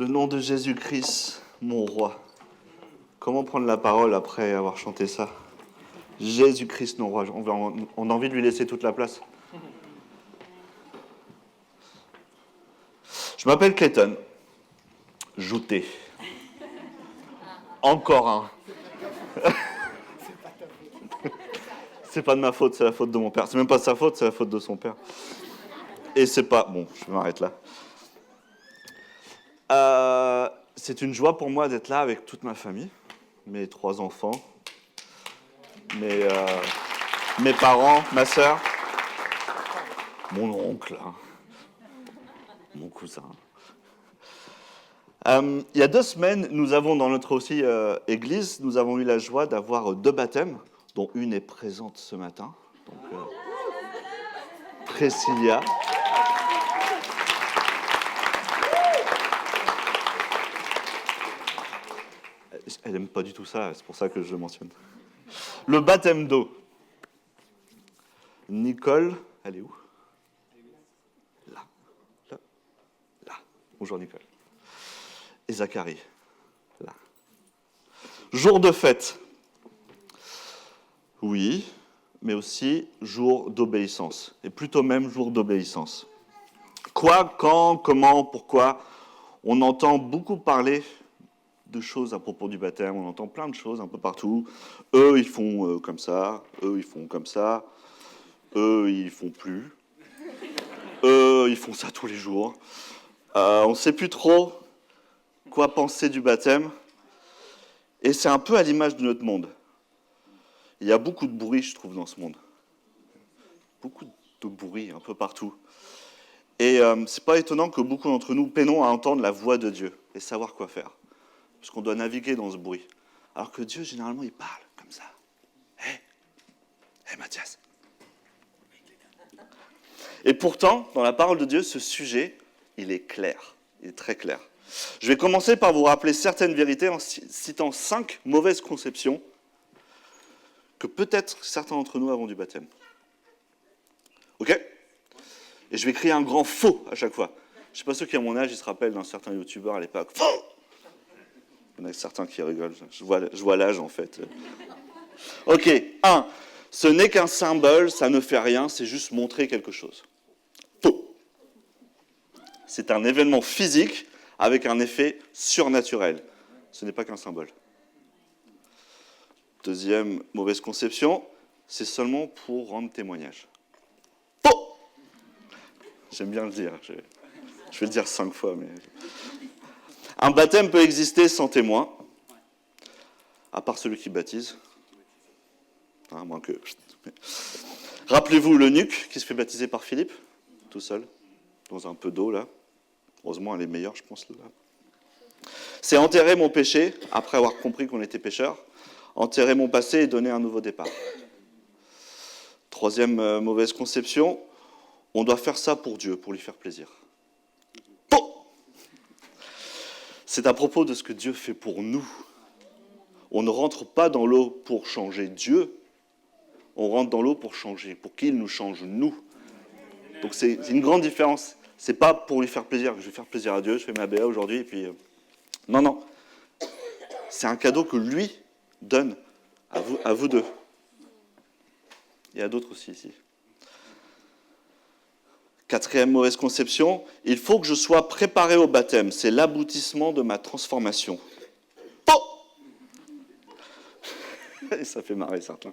Le nom de Jésus-Christ, mon roi. Comment prendre la parole après avoir chanté ça? Jésus-Christ, mon roi. On a envie de lui laisser toute la place. Je m'appelle Clayton. Jouté. Encore un. C'est pas de ma faute, c'est la faute de mon père. C'est même pas de sa faute, c'est la faute de son père. Et c'est pas... Bon, je m'arrête là. C'est une joie pour moi d'être là avec toute ma famille, mes 3 enfants, mes parents, ma sœur, mon oncle, mon cousin. Il y a 2 semaines, nous avons dans notre aussi église, nous avons eu la joie d'avoir 2 baptêmes, dont une est présente ce matin. Donc, Priscilla. Elle n'aime pas du tout ça, c'est pour ça que je le mentionne. Le baptême d'eau. Nicole, elle est où? Là. Bonjour Nicole. Et Zacharie, là. Jour de fête. Oui, mais aussi jour d'obéissance. Et plutôt même jour d'obéissance. Quoi, quand, comment, pourquoi? On entend beaucoup parler de choses à propos du baptême, on entend plein de choses un peu partout. Eux, ils font comme ça, eux, ils font comme ça, eux, ils font plus. Eux, ils font ça tous les jours. On ne sait plus trop quoi penser du baptême. Et c'est un peu à l'image de notre monde. Il y a beaucoup de bruit, je trouve, dans ce monde. Beaucoup de bruit, un peu partout. Et c'est pas étonnant que beaucoup d'entre nous peinons à entendre la voix de Dieu et savoir quoi faire. Parce qu'on doit naviguer dans ce bruit. Alors que Dieu, généralement, il parle comme ça. Hé, Mathias. Et pourtant, dans la parole de Dieu, ce sujet, il est clair. Il est très clair. Je vais commencer par vous rappeler certaines vérités en citant 5 mauvaises conceptions que peut-être certains d'entre nous avons du baptême. Ok? Et je vais crier un grand faux à chaque fois. Je ne sais pas ceux qui, à mon âge, ils se rappellent d'un certain youtubeur à l'époque. Faux! Il y en a certains qui rigolent. Je vois l'âge, en fait. Ok, 1. Ce n'est qu'un symbole, ça ne fait rien, c'est juste montrer quelque chose. Faux. C'est un événement physique avec un effet surnaturel. Ce n'est pas qu'un symbole. Deuxième mauvaise conception, c'est seulement pour rendre témoignage. Faux. J'aime bien le dire. Je vais le dire 5 fois, mais... Un baptême peut exister sans témoin, à part celui qui baptise. À moins que... Rappelez-vous l'eunuque qui se fait baptiser par Philippe, tout seul, dans un peu d'eau, là. Heureusement, elle est meilleure, je pense, là. C'est enterrer mon péché, après avoir compris qu'on était pécheur, enterrer mon passé et donner un nouveau départ. Troisième mauvaise conception, on doit faire ça pour Dieu, pour lui faire plaisir. C'est à propos de ce que Dieu fait pour nous. On ne rentre pas dans l'eau pour changer Dieu, on rentre dans l'eau pour changer, pour qu'il nous change nous. Donc c'est une grande différence. C'est pas pour lui faire plaisir, je vais faire plaisir à Dieu, je fais ma BA aujourd'hui, et puis... Non. C'est un cadeau que lui donne à vous deux. Il y a d'autres aussi ici. 4e mauvaise conception, il faut que je sois préparé au baptême. C'est l'aboutissement de ma transformation. Oh! Et ça fait marrer certains.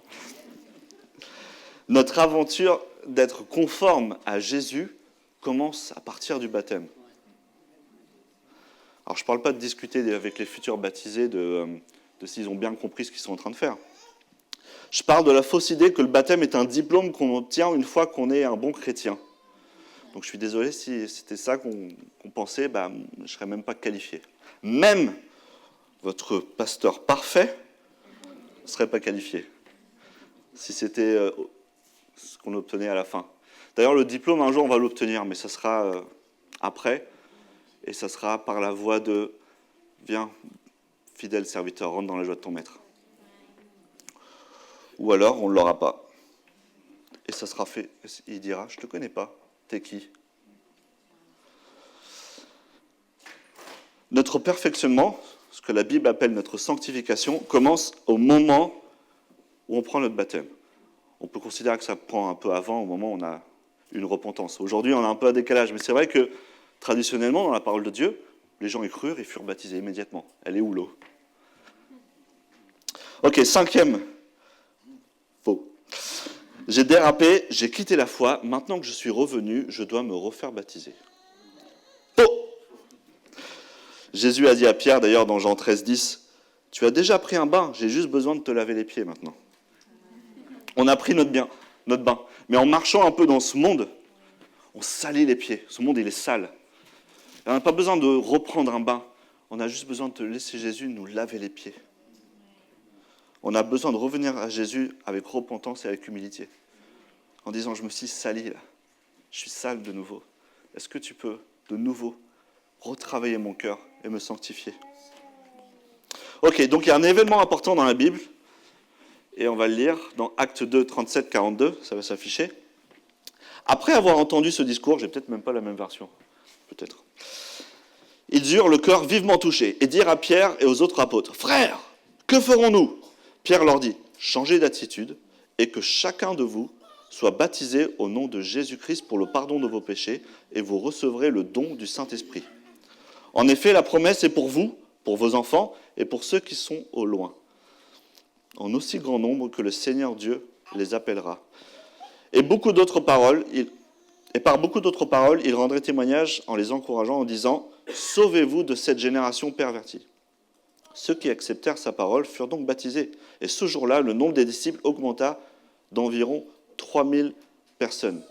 Notre aventure d'être conforme à Jésus commence à partir du baptême. Alors je ne parle pas de discuter avec les futurs baptisés de s'ils ont bien compris ce qu'ils sont en train de faire. Je parle de la fausse idée que le baptême est un diplôme qu'on obtient une fois qu'on est un bon chrétien. Donc je suis désolé, si c'était ça qu'on pensait, je ne serais même pas qualifié. Même votre pasteur parfait ne serait pas qualifié, si c'était ce qu'on obtenait à la fin. D'ailleurs, le diplôme, un jour, on va l'obtenir, mais ça sera après, et ça sera par la voie de « Viens, fidèle serviteur, rentre dans la joie de ton maître ». Ou alors, on ne l'aura pas. Et ça sera fait. Il dira « Je ne te connais pas. T'es qui ?» Notre perfectionnement, ce que la Bible appelle notre sanctification, commence au moment où on prend notre baptême. On peut considérer que ça prend un peu avant, au moment où on a une repentance. Aujourd'hui, on a un peu un décalage, mais c'est vrai que traditionnellement, dans la parole de Dieu, les gens y crurent et furent baptisés immédiatement. Elle est où l'eau? Ok, 5e. Faux. J'ai dérapé, j'ai quitté la foi, maintenant que je suis revenu, je dois me refaire baptiser. Faux. Jésus a dit à Pierre, d'ailleurs dans Jean 13,10, « Tu as déjà pris un bain, j'ai juste besoin de te laver les pieds maintenant. » On a pris notre bain. Mais en marchant un peu dans ce monde, on salit les pieds. Ce monde, il est sale. Et on n'a pas besoin de reprendre un bain. On a juste besoin de laisser Jésus nous laver les pieds. On a besoin de revenir à Jésus avec repentance et avec humilité. En disant, je me suis sali là. Je suis sale de nouveau. Est-ce que tu peux, de nouveau, retravailler mon cœur et me sanctifier? Ok, donc il y a un événement important dans la Bible. Et on va le lire dans Actes 2, 37-42, ça va s'afficher. Après avoir entendu ce discours, j'ai peut-être même pas la même version, peut-être. Ils eurent le cœur vivement touché et dirent à Pierre et aux autres apôtres, « Frères, que ferons-nous » Pierre leur dit, « Changez d'attitude et que chacun de vous soit baptisé au nom de Jésus-Christ pour le pardon de vos péchés et vous recevrez le don du Saint-Esprit. En effet, la promesse est pour vous, pour vos enfants et pour ceux qui sont au loin. En aussi grand nombre que le Seigneur Dieu les appellera. » Et par beaucoup d'autres paroles, il rendrait témoignage en les encourageant en disant « Sauvez-vous de cette génération pervertie. » Ceux qui acceptèrent sa parole furent donc baptisés. Et ce jour-là, le nombre des disciples augmenta d'environ 3000 personnes.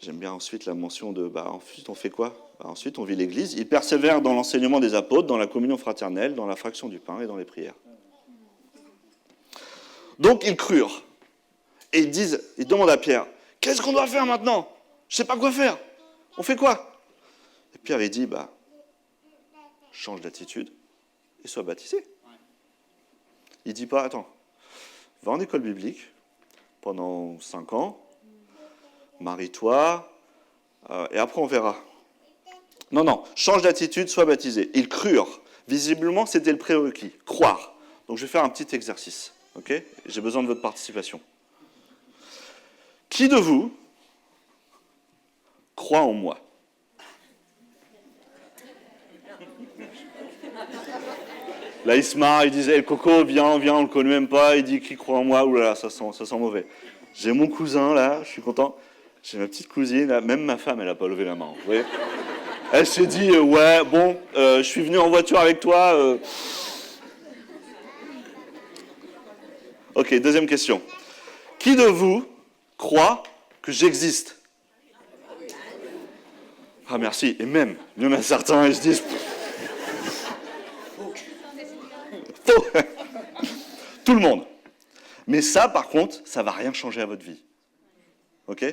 J'aime bien ensuite la mention de « ensuite on fait quoi ?» Ensuite on vit l'Église. Ils persévèrent dans l'enseignement des apôtres, dans la communion fraternelle, dans la fraction du pain et dans les prières. Donc ils crurent. Et ils demandent à Pierre, « Qu'est-ce qu'on doit faire maintenant? Je ne sais pas quoi faire. On fait quoi ?» Et Pierre, il dit, change d'attitude et sois baptisé. Il ne dit pas, attends, va en école biblique pendant 5 ans, marie-toi, et après on verra. Non, change d'attitude, sois baptisé. Ils crurent. Visiblement, c'était le prérequis, croire. Donc je vais faire un petit exercice. Okay ? J'ai besoin de votre participation. Qui de vous croit en moi? Là, il se marre, il disait, Coco, viens, on ne le connaît même pas. Il dit, qui croit en moi? Ouh là là, ça sent mauvais. J'ai mon cousin, là, je suis content. J'ai ma petite cousine, là. Même ma femme, elle n'a pas levé la main. Vous voyez? Elle s'est dit, ouais, bon, je suis venu en voiture avec toi. Ok, deuxième question. Qui de vous croit que j'existe? Ah, merci. Et même, il y en a certains, ils se disent... Faux. Tout le monde. Mais ça, par contre, ça ne va rien changer à votre vie. Ok?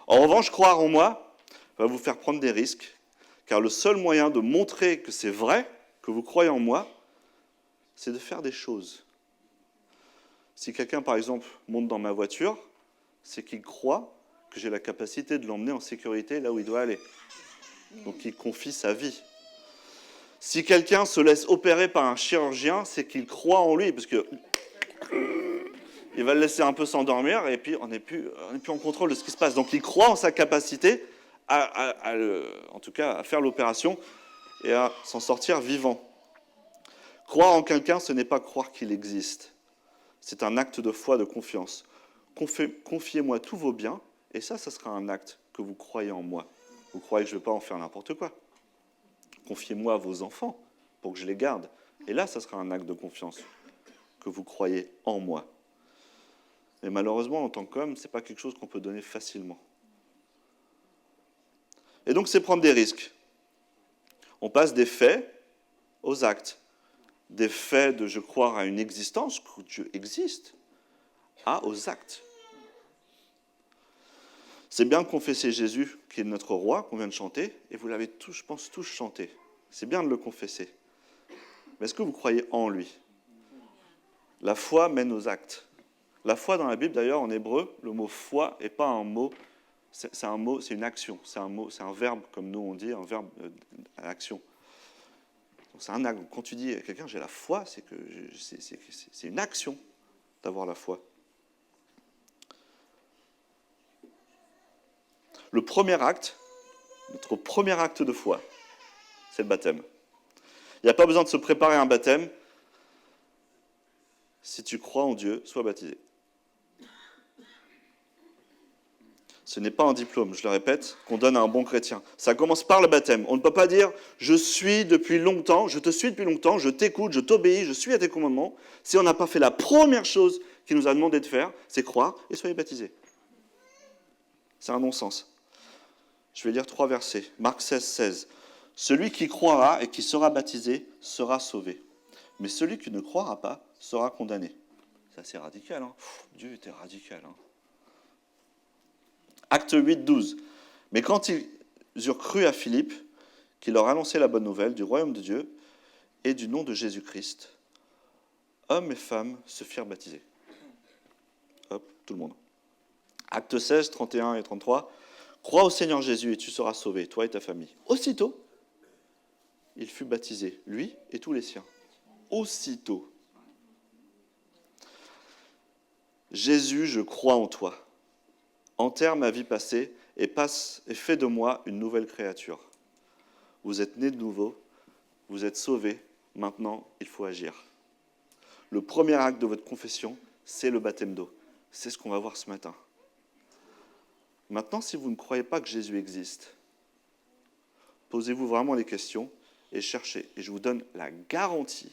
En revanche, croire en moi va vous faire prendre des risques, car le seul moyen de montrer que c'est vrai, que vous croyez en moi, c'est de faire des choses. Si quelqu'un, par exemple, monte dans ma voiture, c'est qu'il croit que j'ai la capacité de l'emmener en sécurité là où il doit aller. Donc il confie sa vie. Si quelqu'un se laisse opérer par un chirurgien, c'est qu'il croit en lui, parce que il va le laisser un peu s'endormir, et puis on n'est plus en contrôle de ce qui se passe. Donc il croit en sa capacité, en tout cas, à faire l'opération et à s'en sortir vivant. Croire en quelqu'un, ce n'est pas croire qu'il existe. C'est un acte de foi, de confiance. Confiez-moi tous vos biens, et ça sera un acte que vous croyez en moi. Vous croyez que je ne vais pas en faire n'importe quoi. Confiez-moi vos enfants pour que je les garde. Et là, ça sera un acte de confiance, que vous croyez en moi. Mais malheureusement, en tant qu'homme, ce n'est pas quelque chose qu'on peut donner facilement. Et donc, c'est prendre des risques. On passe des faits aux actes. Des faits de je croire à une existence, que Dieu existe, aux actes. C'est bien de confesser Jésus, qui est notre roi, qu'on vient de chanter, et vous l'avez tous, je pense, tous chanté. C'est bien de le confesser. Mais est-ce que vous croyez en lui? La foi mène aux actes. La foi dans la Bible, d'ailleurs, en hébreu, le mot foi n'est pas un mot C'est un mot, c'est une action. C'est un mot, c'est un verbe, comme nous on dit, un verbe à action. Donc c'est un acte. Quand tu dis à quelqu'un j'ai la foi, c'est que c'est une action d'avoir la foi. Le premier acte, notre premier acte de foi, c'est le baptême. Il n'y a pas besoin de se préparer à un baptême. Si tu crois en Dieu, sois baptisé. Ce n'est pas un diplôme, je le répète, qu'on donne à un bon chrétien. Ça commence par le baptême. On ne peut pas dire « je suis depuis longtemps, je te suis depuis longtemps, je t'écoute, je t'obéis, je suis à tes commandements », si on n'a pas fait la première chose qu'il nous a demandé de faire, c'est croire et soyez baptisés. C'est un non-sens. Je vais lire 3 versets. Marc 16, 16. « Celui qui croira et qui sera baptisé sera sauvé. Mais celui qui ne croira pas sera condamné. » C'est assez radical, hein. Dieu était radical, hein. Acte 8, 12. « Mais quand ils eurent cru à Philippe, qui leur annonçait la bonne nouvelle du royaume de Dieu et du nom de Jésus-Christ, hommes et femmes se firent baptiser. » Hop, tout le monde. Acte 16, 31 et 33. « Crois au Seigneur Jésus et tu seras sauvé, toi et ta famille. » Aussitôt, il fut baptisé, lui et tous les siens. Aussitôt. Jésus, je crois en toi. Enterre ma vie passée et fais de moi une nouvelle créature. Vous êtes nés de nouveau, vous êtes sauvés, maintenant il faut agir. Le premier acte de votre confession, c'est le baptême d'eau. C'est ce qu'on va voir ce matin. Maintenant, si vous ne croyez pas que Jésus existe, posez-vous vraiment les questions et cherchez. Et je vous donne la garantie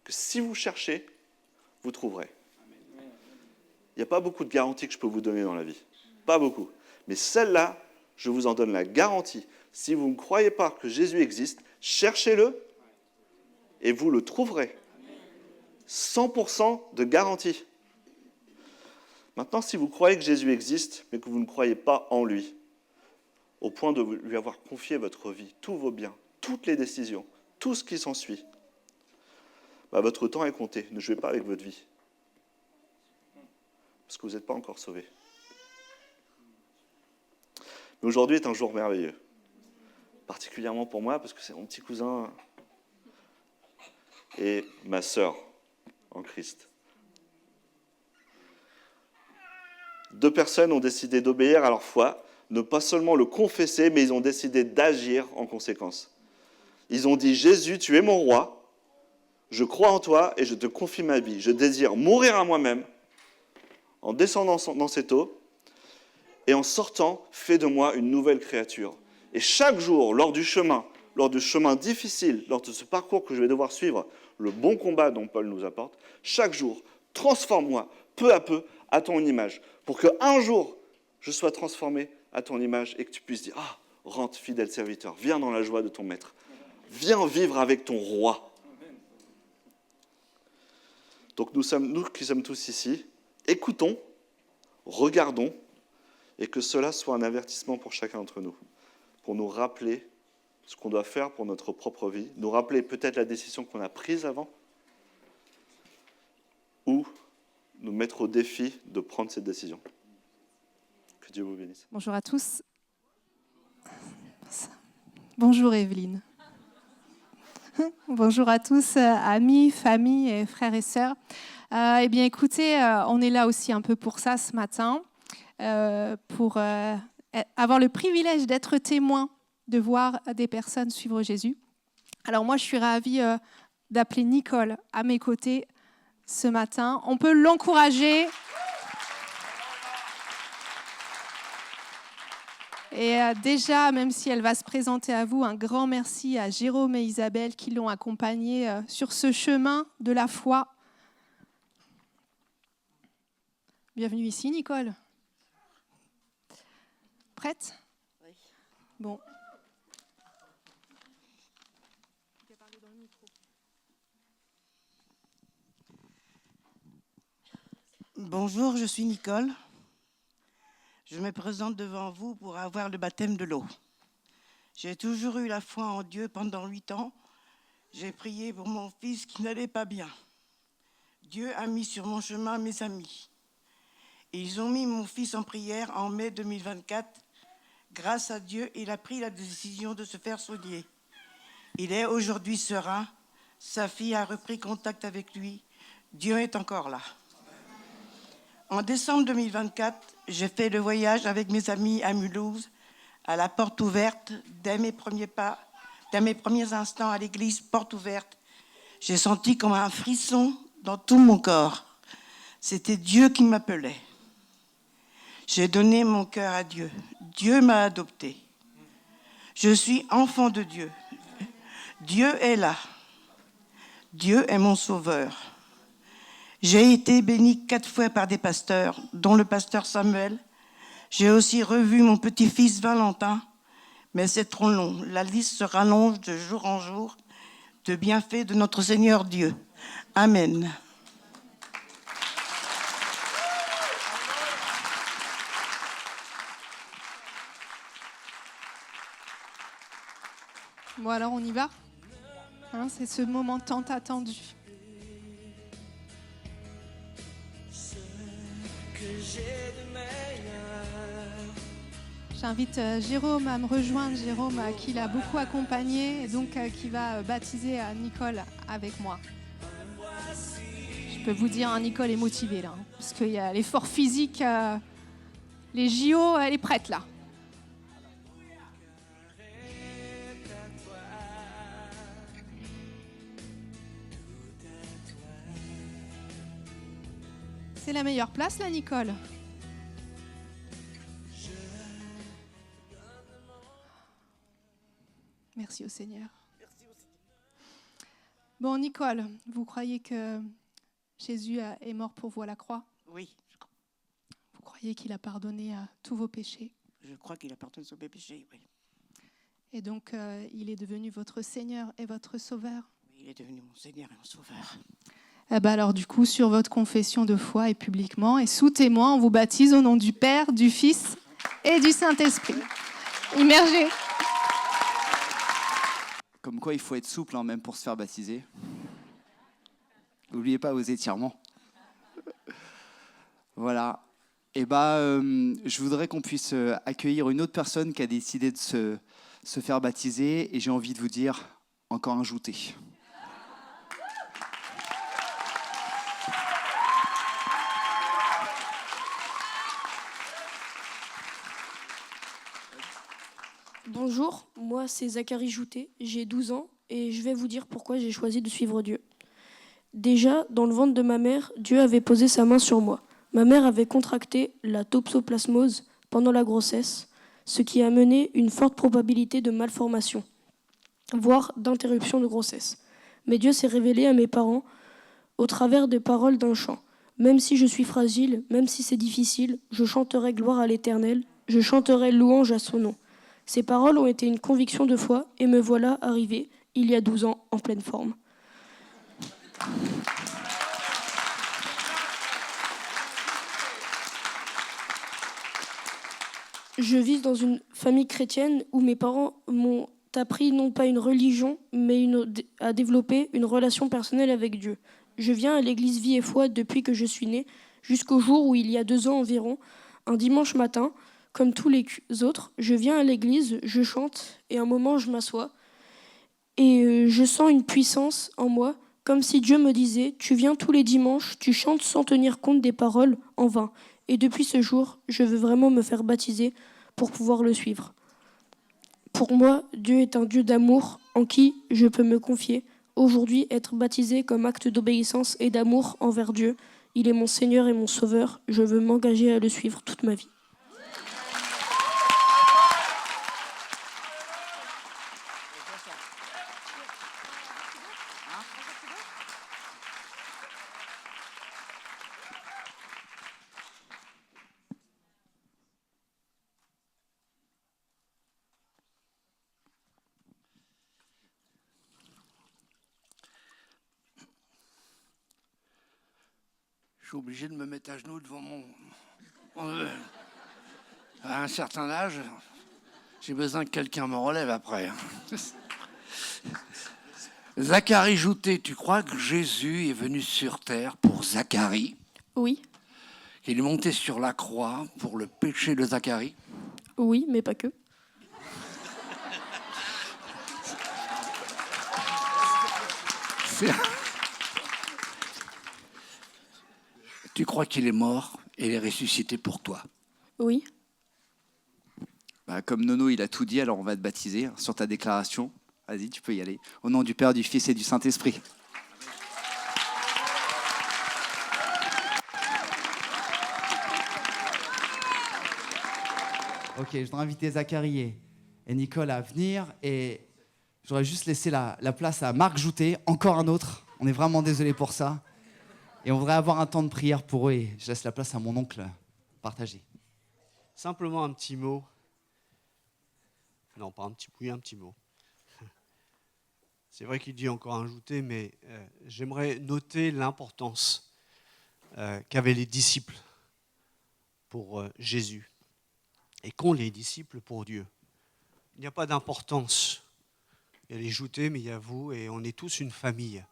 que si vous cherchez, vous trouverez. Il n'y a pas beaucoup de garanties que je peux vous donner dans la vie. Pas beaucoup. Mais celle-là, je vous en donne la garantie. Si vous ne croyez pas que Jésus existe, cherchez-le et vous le trouverez. 100% de garantie. Maintenant, si vous croyez que Jésus existe, mais que vous ne croyez pas en lui, au point de lui avoir confié votre vie, tous vos biens, toutes les décisions, tout ce qui s'ensuit, votre temps est compté. Ne jouez pas avec votre vie. Parce que vous n'êtes pas encore sauvé. Mais aujourd'hui est un jour merveilleux. Particulièrement pour moi, parce que c'est mon petit cousin et ma sœur en Christ. 2 personnes ont décidé d'obéir à leur foi, ne pas seulement le confesser, mais ils ont décidé d'agir en conséquence. Ils ont dit « Jésus, tu es mon roi, je crois en toi et je te confie ma vie. Je désire mourir à moi-même en descendant dans cette eau et en sortant, fais de moi une nouvelle créature. » Et chaque jour, lors du chemin difficile, lors de ce parcours que je vais devoir suivre, le bon combat dont Paul nous apporte, chaque jour, transforme-moi peu à peu à ton image, pour qu'un jour, je sois transformé à ton image et que tu puisses dire « Ah, rentre fidèle serviteur, viens dans la joie de ton maître, viens vivre avec ton roi. » Donc nous qui sommes tous ici, écoutons, regardons, et que cela soit un avertissement pour chacun d'entre nous, pour nous rappeler ce qu'on doit faire pour notre propre vie, nous rappeler peut-être la décision qu'on a prise avant, ou nous mettre au défi de prendre cette décision. Que Dieu vous bénisse. Bonjour à tous. Bonjour Evelyne. Bonjour à tous, amis, famille et frères et sœurs. Eh bien, écoutez, on est là aussi un peu pour ça ce matin, pour avoir le privilège d'être témoin, de voir des personnes suivre Jésus. Alors moi, je suis ravie d'appeler Nicole à mes côtés ce matin. On peut l'encourager. Et déjà, même si elle va se présenter à vous, un grand merci à Jérôme et Isabelle qui l'ont accompagnée sur ce chemin de la foi. Bienvenue ici, Nicole. Prête ? Oui. Bon. Bonjour, je suis Nicole. Je me présente devant vous pour avoir le baptême de l'eau. J'ai toujours eu la foi en Dieu pendant 8 ans. J'ai prié pour mon fils qui n'allait pas bien. Dieu a mis sur mon chemin mes amis. Ils ont mis mon fils en prière en mai 2024. Grâce à Dieu, il a pris la décision de se faire soigner. Il est aujourd'hui serein. Sa fille a repris contact avec lui. Dieu est encore là. En décembre 2024, j'ai fait le voyage avec mes amis à Mulhouse, à la porte ouverte, dès mes premiers pas, dès mes premiers instants à l'église, porte ouverte. J'ai senti comme un frisson dans tout mon corps. C'était Dieu qui m'appelait. J'ai donné mon cœur à Dieu. Dieu m'a adopté. Je suis enfant de Dieu. Dieu est là. Dieu est mon sauveur. J'ai été béni 4 fois par des pasteurs, dont le pasteur Samuel. J'ai aussi revu mon petit-fils Valentin, mais c'est trop long. La liste se rallonge de jour en jour de bienfaits de notre Seigneur Dieu. Amen. Bon, alors on y va. Hein, c'est ce moment tant attendu. J'invite Jérôme à me rejoindre. Jérôme qui l'a beaucoup accompagné et donc qui va baptiser Nicole avec moi. Je peux vous dire, Nicole est motivée là, hein, parce qu'il y a l'effort physique, les JO, elle est prête là. C'est la meilleure place là, Nicole? Merci au Seigneur. Bon, Nicole, vous croyez que Jésus est mort pour vous à la croix? Oui, Vous croyez qu'il a pardonné tous vos péchés? je crois qu'il a pardonné tous mes péchés. Oui. Et donc, il est devenu votre Seigneur et votre Sauveur? Oui, il est devenu mon Seigneur et mon Sauveur. Eh ben alors, du coup, sur votre confession de foi et publiquement, et sous témoin, on vous baptise au nom du Père, du Fils et du Saint-Esprit. Immergez. Comme quoi, il faut être souple, hein, même pour se faire baptiser. N'oubliez pas vos étirements. Voilà. Et je voudrais qu'on puisse accueillir une autre personne qui a décidé de se faire baptiser. Et j'ai envie de vous dire, encore ajouter. Bonjour, moi c'est Zachary Joutet, j'ai 12 ans et je vais vous dire pourquoi j'ai choisi de suivre Dieu. Déjà, dans le ventre de ma mère, Dieu avait posé sa main sur moi. Ma mère avait contracté la toxoplasmose pendant la grossesse, ce qui a mené une forte probabilité de malformation, voire d'interruption de grossesse. Mais Dieu s'est révélé à mes parents au travers des paroles d'un chant. Même si je suis fragile, même si c'est difficile, je chanterai gloire à l'Éternel, je chanterai louange à son nom. Ces paroles ont été une conviction de foi et me voilà arrivé, il y a 12 ans, en pleine forme. Je vis dans une famille chrétienne où mes parents m'ont appris non pas une religion, mais à développer une relation personnelle avec Dieu. Je viens à l'église Vie et Foi depuis que je suis né, jusqu'au jour où, il y a 2 ans environ, un dimanche matin, comme tous les autres, je viens à l'église, je chante, et un moment je m'assois, et je sens une puissance en moi, comme si Dieu me disait « Tu viens tous les dimanches, tu chantes sans tenir compte des paroles, en vain. » Et depuis ce jour, je veux vraiment me faire baptiser pour pouvoir le suivre. Pour moi, Dieu est un Dieu d'amour en qui je peux me confier. Aujourd'hui, être baptisé comme acte d'obéissance et d'amour envers Dieu, il est mon Seigneur et mon Sauveur, je veux m'engager à le suivre toute ma vie. Je suis obligé de me mettre à genoux devant à un certain âge, j'ai besoin que quelqu'un me relève après. Zachary Joutet, tu crois que Jésus est venu sur terre pour Zacharie? Oui. qu'il est monté sur la croix pour le péché de Zacharie? Oui, mais pas que. C'est- Tu crois qu'il est mort et il est ressuscité pour toi? Oui. Bah, comme Nono, il a tout dit, alors on va te baptiser sur ta déclaration. Vas-y, tu peux y aller. Au nom du Père, du Fils et du Saint-Esprit. Ok, je voudrais inviter Zacharie et Nicole à venir et j'aurais juste laissé la place à Marc Joutet, encore un autre. On est vraiment désolé pour ça. Et on voudrait avoir un temps de prière pour eux et je laisse la place à mon oncle partager. Simplement un petit mot. Non, pas un petit oui, un petit mot. C'est vrai qu'il dit encore ajouter, mais j'aimerais noter l'importance qu'avaient les disciples pour Jésus et qu'ont les disciples pour Dieu. Il n'y a pas d'importance. Il y a les joutés, mais il y a vous, et on est tous une famille.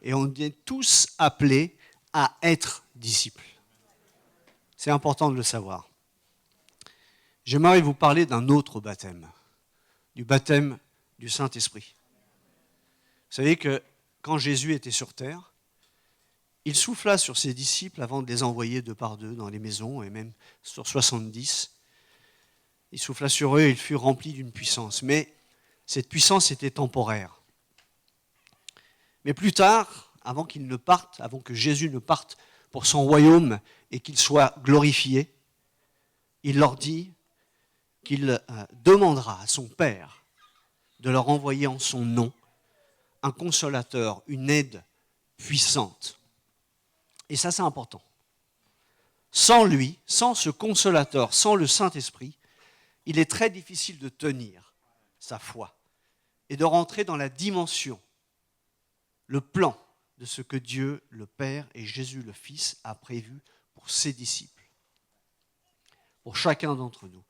Et on est tous appelés à être disciples. C'est important de le savoir. J'aimerais vous parler d'un autre baptême, du baptême du Saint-Esprit. Vous savez que quand Jésus était sur terre, il souffla sur ses disciples avant de les envoyer deux par deux dans les maisons, et même sur 70. Il souffla sur eux et ils furent remplis d'une puissance. Mais cette puissance était temporaire. Mais plus tard, avant qu'ils ne partent, avant que Jésus ne parte pour son royaume et qu'il soit glorifié, il leur dit qu'il demandera à son Père de leur envoyer en son nom un consolateur, une aide puissante. Et ça, c'est important. Sans lui, sans ce consolateur, sans le Saint-Esprit, il est très difficile de tenir sa foi et de rentrer dans la dimension, le plan de ce que Dieu, le Père, et Jésus, le Fils, a prévu pour ses disciples. Pour chacun d'entre nous.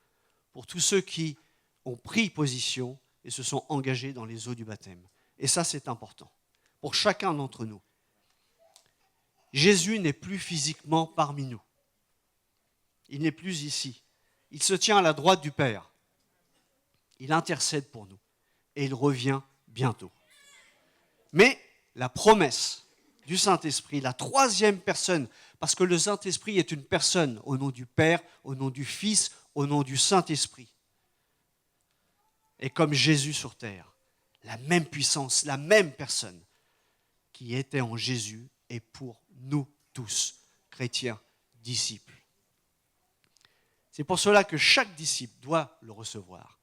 Pour tous ceux qui ont pris position et se sont engagés dans les eaux du baptême. Et ça, c'est important. Pour chacun d'entre nous. Jésus n'est plus physiquement parmi nous. Il n'est plus ici. Il se tient à la droite du Père. Il intercède pour nous. Et il revient bientôt. Mais la promesse du Saint-Esprit, la troisième personne, parce que le Saint-Esprit est une personne au nom du Père, au nom du Fils, au nom du Saint-Esprit. Et comme Jésus sur terre, la même puissance, la même personne qui était en Jésus est pour nous tous, chrétiens, disciples. C'est pour cela que chaque disciple doit le recevoir.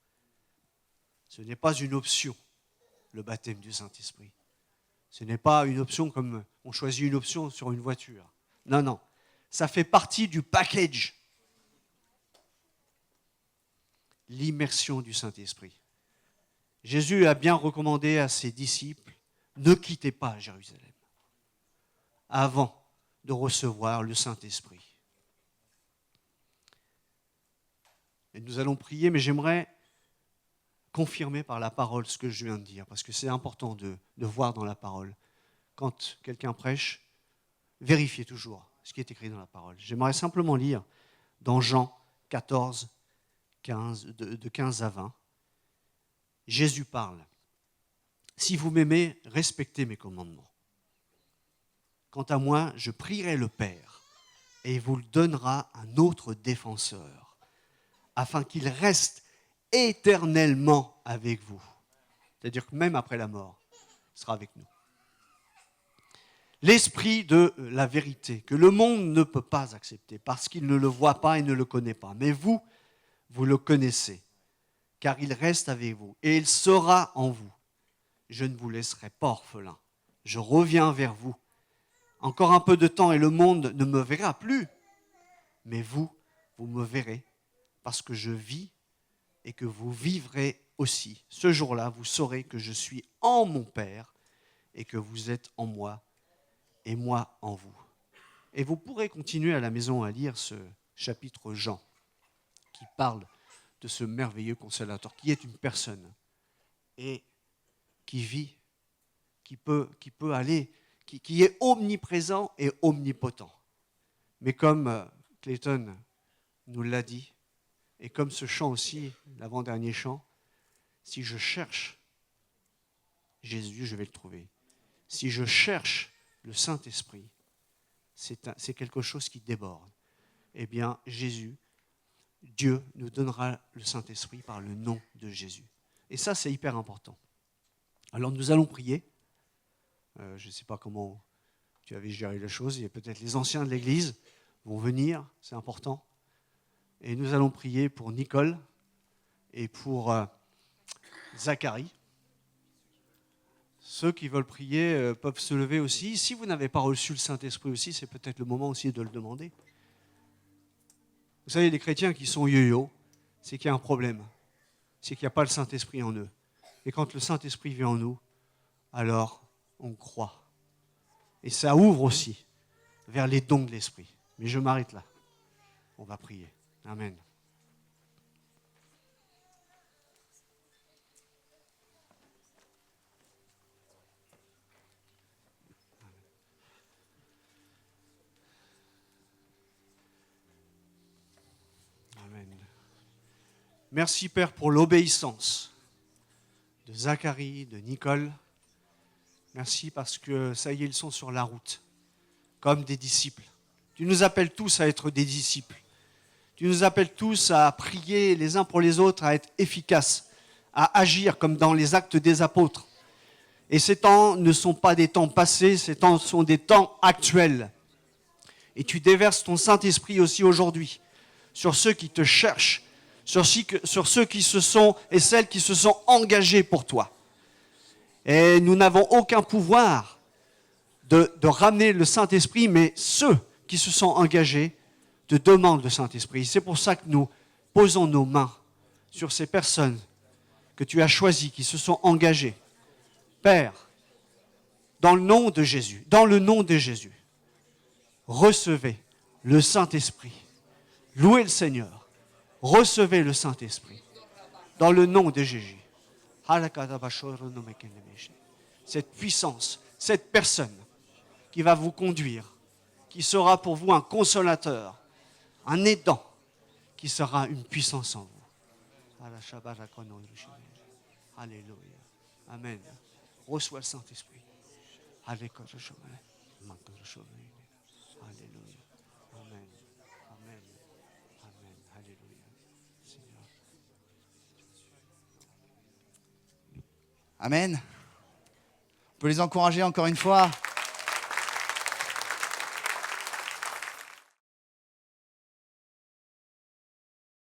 Ce n'est pas une option, le baptême du Saint-Esprit. Ce n'est pas une option comme on choisit une option sur une voiture. Non, non. Ça fait partie du package. L'immersion du Saint-Esprit. Jésus a bien recommandé à ses disciples, ne quittez pas Jérusalem avant de recevoir le Saint-Esprit. Et nous allons prier, mais j'aimerais confirmer par la parole ce que je viens de dire, parce que c'est important de voir dans la parole. Quand quelqu'un prêche, vérifiez toujours ce qui est écrit dans la parole. J'aimerais simplement lire dans Jean 14, 15, de 15 à 20. Jésus parle. « Si vous m'aimez, respectez mes commandements. Quant à moi, je prierai le Père, et il vous le donnera un autre défenseur, afin qu'il reste éternellement avec vous. » C'est-à-dire que même après la mort, il sera avec nous. L'esprit de la vérité, que le monde ne peut pas accepter, parce qu'il ne le voit pas et ne le connaît pas. Mais vous, vous le connaissez, car il reste avec vous, et il sera en vous. Je ne vous laisserai pas orphelin. Je reviens vers vous. Encore un peu de temps et le monde ne me verra plus. Mais vous, vous me verrez, parce que je vis et que vous vivrez aussi. Ce jour-là, vous saurez que je suis en mon Père et que vous êtes en moi et moi en vous. Et vous pourrez continuer à la maison à lire ce chapitre Jean qui parle de ce merveilleux consolateur qui est une personne et qui vit, qui peut aller, qui est omniprésent et omnipotent. Mais comme Clayton nous l'a dit, et comme ce chant aussi, l'avant-dernier chant, si je cherche Jésus, je vais le trouver. Si je cherche le Saint-Esprit, c'est quelque chose qui déborde. Eh bien, Jésus, Dieu nous donnera le Saint-Esprit par le nom de Jésus. Et ça, c'est hyper important. Alors, nous allons prier. Je ne sais pas comment tu avais géré les choses. Il y a peut-être les anciens de l'Église vont venir, c'est important. Et nous allons prier pour Nicole et pour Zacharie. Ceux qui veulent prier peuvent se lever aussi. Si vous n'avez pas reçu le Saint-Esprit aussi, c'est peut-être le moment aussi de le demander. Vous savez, les chrétiens qui sont yo-yo, c'est qu'il y a un problème. C'est qu'il n'y a pas le Saint-Esprit en eux. Et quand le Saint-Esprit vient en nous, alors on croit. Et ça ouvre aussi vers les dons de l'Esprit. Mais je m'arrête là. On va prier. Amen. Amen. Merci Père pour l'obéissance de Zacharie, de Nicole. Merci parce que ça y est, ils sont sur la route, comme des disciples. Tu nous appelles tous à être des disciples. Tu nous appelles tous à prier les uns pour les autres, à être efficaces, à agir comme dans les actes des apôtres. Et ces temps ne sont pas des temps passés, ces temps sont des temps actuels. Et tu déverses ton Saint-Esprit aussi aujourd'hui sur ceux qui te cherchent, sur ceux qui se sont et celles qui se sont engagés pour toi. Et nous n'avons aucun pouvoir de ramener le Saint-Esprit, mais ceux qui se sont engagés te demandent le Saint-Esprit. C'est pour ça que nous posons nos mains sur ces personnes que tu as choisies, qui se sont engagées. Père, dans le nom de Jésus, recevez le Saint-Esprit. Louez le Seigneur. Recevez le Saint-Esprit. Dans le nom de Jésus. Cette puissance, cette personne qui va vous conduire, qui sera pour vous un consolateur, un aidant, qui sera une puissance en vous. Alléluia. Amen. Reçois le Saint-Esprit. Alléluia. Amen. Amen. Amen. Alléluia. Seigneur. Amen. On peut les encourager encore une fois.